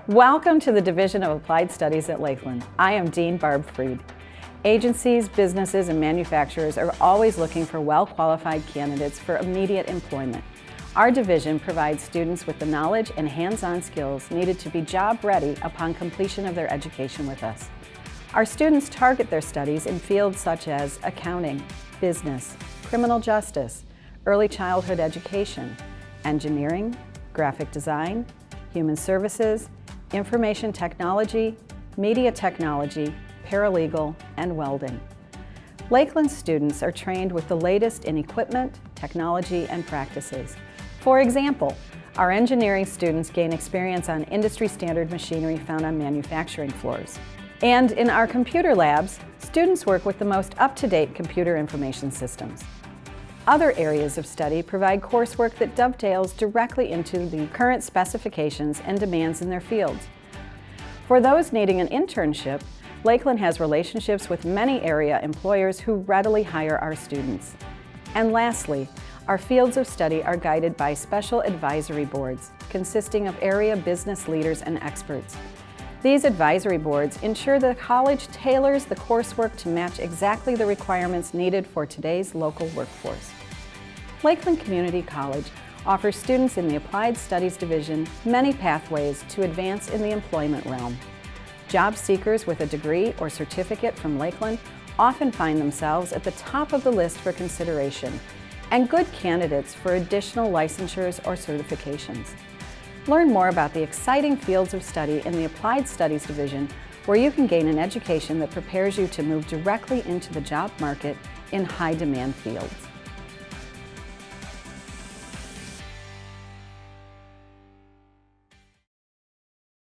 Welcome to the Division of Applied Studies at Lakeland. I am Dean Barb Freed. Agencies, businesses, and manufacturers are always looking for well-qualified candidates for immediate employment. Our division provides students with the knowledge and hands-on skills needed to be job-ready upon completion of their education with us. Our students target their studies in fields such as accounting, business, criminal justice, early childhood education, engineering, graphic design, human services, information technology, media technology, paralegal, and welding. Lakeland students are trained with the latest in equipment, technology, and practices. For example, our engineering students gain experience on industry-standard machinery found on manufacturing floors. And in our computer labs, students work with the most up-to-date computer information systems. Other areas of study provide coursework that dovetails directly into the current specifications and demands in their fields. For those needing an internship, Lakeland has relationships with many area employers who readily hire our students. And lastly, our fields of study are guided by special advisory boards consisting of area business leaders and experts. These advisory boards ensure the college tailors the coursework to match exactly the requirements needed for today's local workforce. Lakeland Community College offers students in the Applied Studies Division many pathways to advance in the employment realm. Job seekers with a degree or certificate from Lakeland often find themselves at the top of the list for consideration, and good candidates for additional licensures or certifications. Learn more about the exciting fields of study in the Applied Studies Division, where you can gain an education that prepares you to move directly into the job market in high-demand fields.